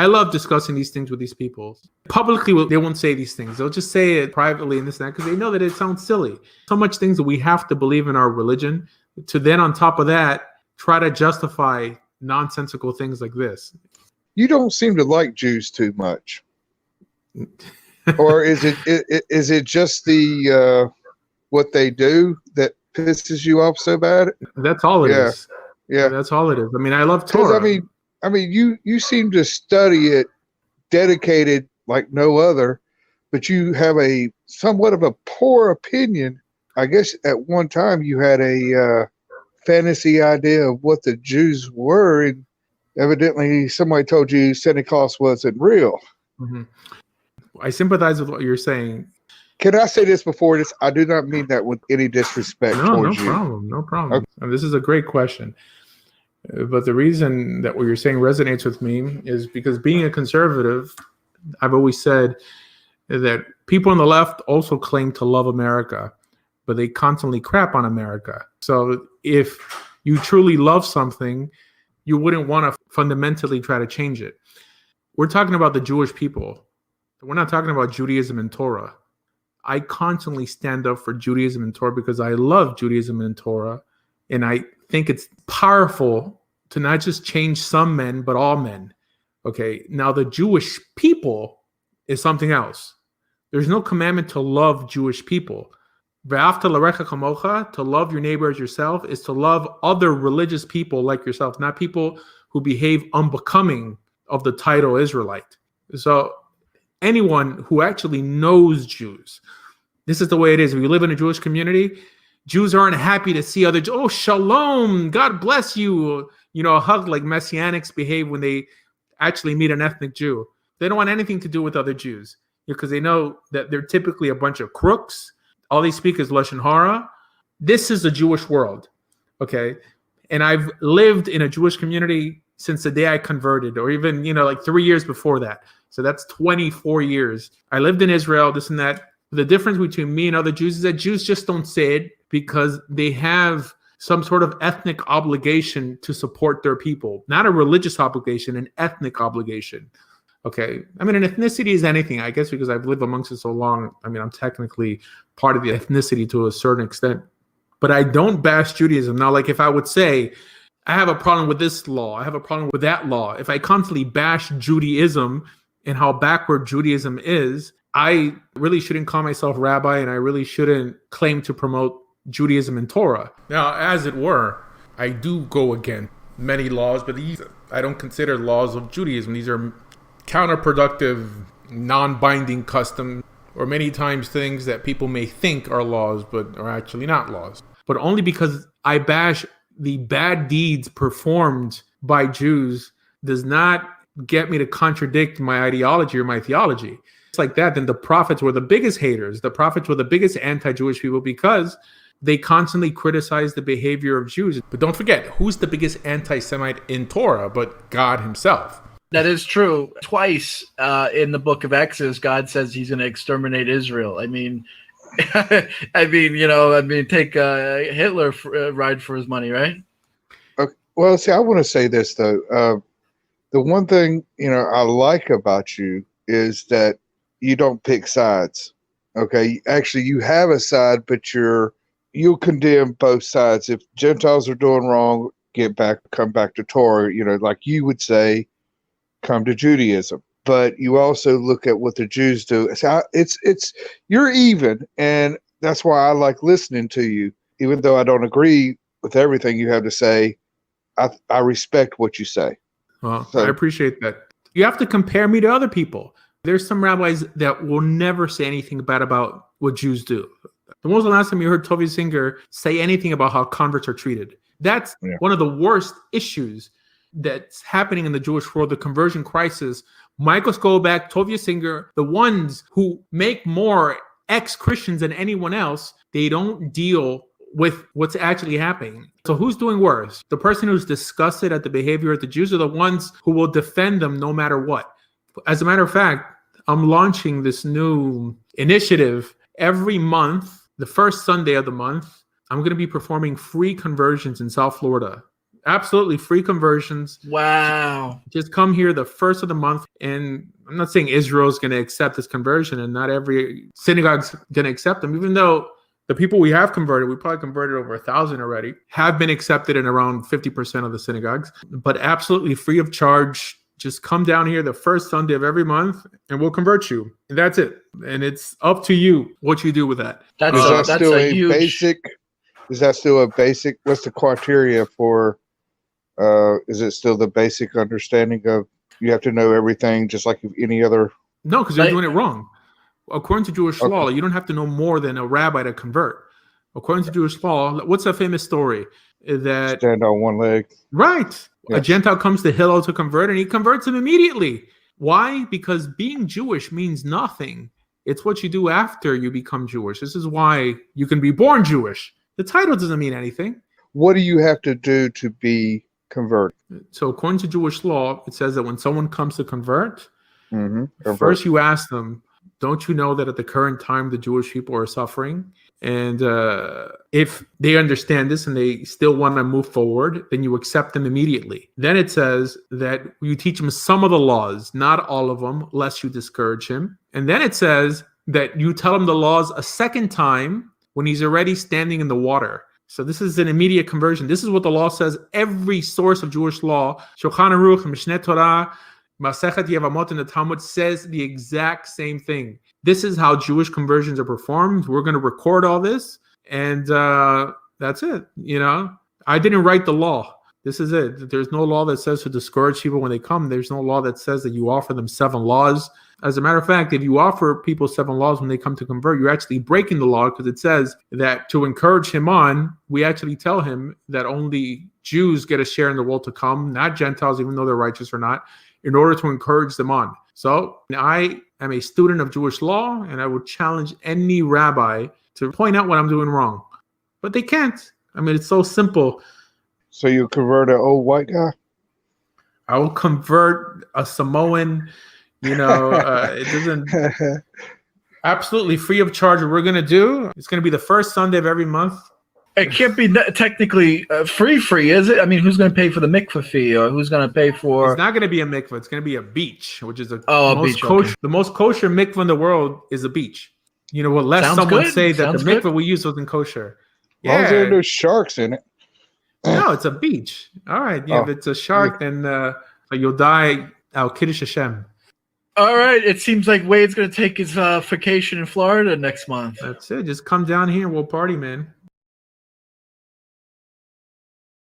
I love discussing these things with these people. Publicly, they won't say these things. They'll just say it privately and this and that because they know that it sounds silly. So much things that we have to believe in our religion to then on top of that, try to justify nonsensical things like this. You don't seem to like Jews too much. Or is it just the what they do that pisses you off so bad? That's all it is. Yeah, that's all it is. I mean, I love Torah. I mean, you seem to study it dedicated like no other, but you have a somewhat of a poor opinion. I guess at one time you had a fantasy idea of what the Jews were, and evidently somebody told you Santa Claus wasn't real. Mm-hmm. I sympathize with what you're saying. Can I say this before this? I do not mean that with any disrespect towards you. No problem. Okay. And this is a great question. But the reason that what you're saying resonates with me is because being a conservative, I've always said that people on the left also claim to love America, but they constantly crap on America. So if you truly love something, you wouldn't want to fundamentally try to change it. We're talking about the Jewish people. We're not talking about Judaism and Torah. I constantly stand up for Judaism and Torah because I love Judaism and Torah. And I think it's powerful to not just change some men, but all men. Okay, now the Jewish people is something else. There's no commandment to love Jewish people. Ve'afta l'recha kamocha, to love your neighbor as yourself, is to love other religious people like yourself, not people who behave unbecoming of the title Israelite. So anyone who actually knows Jews, this is the way it is. If you live in a Jewish community, Jews aren't happy to see other Jews. Oh, shalom, God bless you. You know, a hug like Messianics behave when they actually meet an ethnic Jew. They don't want anything to do with other Jews because they know that they're typically a bunch of crooks. All they speak is Lashon Hara. This is the Jewish world, okay? And I've lived in a Jewish community since the day I converted, or even, like 3 years before that. So that's 24 years. I lived in Israel, this and that. The difference between me and other Jews is that Jews just don't say it because they have some sort of ethnic obligation to support their people. Not a religious obligation, an ethnic obligation. Okay. I mean, an ethnicity is anything, I guess, because I've lived amongst it so long. I mean, I'm technically part of the ethnicity to a certain extent. But I don't bash Judaism. Now, like if I would say, I have a problem with this law, I have a problem with that law. If I constantly bash Judaism and how backward Judaism is, I really shouldn't call myself rabbi, and I really shouldn't claim to promote Judaism and Torah. Now, as it were, I do go against many laws, but these I don't consider laws of Judaism. These are counterproductive, non-binding customs, or many times things that people may think are laws, but are actually not laws. But only because I bash the bad deeds performed by Jews does not get me to contradict my ideology or my theology. It's like that, then the prophets were the biggest haters. The prophets were the biggest anti-Jewish people because they constantly criticize the behavior of Jews. But don't forget, who's the biggest anti-Semite in Torah but God himself? That is true. Twice in the book of Exodus, God says he's going to exterminate Israel. I mean, take Hitler ride for his money, right? Okay. Well, see, I want to say this though. The one thing I like about you is that you don't pick sides. Okay, actually, you have a side, but you'll condemn both sides. If Gentiles are doing wrong, come back to Torah. Like you would say, come to Judaism. But you also look at what the Jews do. It's you're even, and that's why I like listening to you, even though I don't agree with everything you have to say. I respect what you say. Well, I appreciate that. You have to compare me to other people. There's some rabbis that will never say anything bad about what Jews do. When was the last time you heard Tovia Singer say anything about how converts are treated? That's one of the worst issues that's happening in the Jewish world, the conversion crisis. Michael Skoback, Tovia Singer, the ones who make more ex-Christians than anyone else, they don't deal with what's actually happening. So who's doing worse? The person who's disgusted at the behavior of the Jews, or the ones who will defend them no matter what? As a matter of fact, I'm launching this new initiative. Every month, the first Sunday of the month, I'm going to be performing free conversions in South Florida. Absolutely free conversions. Wow. Just come here the first of the month. And I'm not saying Israel's going to accept this conversion and not every synagogue's going to accept them, even though the people we have converted, we probably converted over 1,000 already, have been accepted in around 50% of the synagogues, but absolutely free of charge. Just come down here the first Sunday of every month and we'll convert you. And that's it. And it's up to you what you do with that. That's Is that that's still a a huge basic? Is that still a basic? What's the criteria for? Is it still the basic understanding of you have to know everything just like any other? No, because you're doing it wrong. According to Jewish law, Okay. you don't have to know more than a rabbi to convert. According to Jewish law, what's a famous story? That Stand on one leg. right. A Yes. Gentile comes to Hillel to convert and he converts him immediately. Why? Because being Jewish means nothing. It's what you do after you become Jewish. This is why you can be born Jewish. The title doesn't mean anything. What do you have to do to be converted? So according to Jewish law, it says that when someone comes to convert, Mm-hmm. first you ask them, don't you know that at the current time the Jewish people are suffering? And if they understand this and they still want to move forward, then you accept them immediately. Then it says that you teach him some of the laws, not all of them, lest you discourage him. And then it says that you tell him the laws a second time when he's already standing in the water. So this is an immediate conversion. This is what the law says. Every source of Jewish law, Shulchan Aruch, Mishneh Torah, Masechet Yevamot, and the Talmud says the exact same thing. This is how Jewish conversions are performed. We're going to record all this, and that's it. You know, I didn't write the law. This is it. There's no law that says to discourage people when they come. There's no law that says that you offer them 7 laws. As a matter of fact, if you offer people 7 laws when they come to convert, you're actually breaking the law, because it says that to encourage him on, we actually tell him that only Jews get a share in the world to come, not Gentiles, even though they're righteous or not, in order to encourage them on. So I am a student of Jewish law, and I would challenge any rabbi to point out what I'm doing wrong. But they can't. I mean, it's so simple. So you convert an old white guy? I will convert a Samoan, it doesn't, absolutely free of charge. What we're going to do, it's going to be the first Sunday of every month. It can't be technically free, is it? I mean, who's going to pay for the mikveh fee, or who's going to pay for? It's not going to be a mikveh. It's going to be a beach, which is a beach, okay. The most kosher mikveh in the world is a beach. You know what? Lest Sounds someone good. say that Sounds the mikveh good. we use wasn't kosher. As long as there are no sharks in it. No, it's a beach. All right. Yeah, if it's a shark, then you'll die al Kiddush Hashem. All right. It seems like Wade's going to take his vacation in Florida next month. That's it. Just come down here and we'll party, man.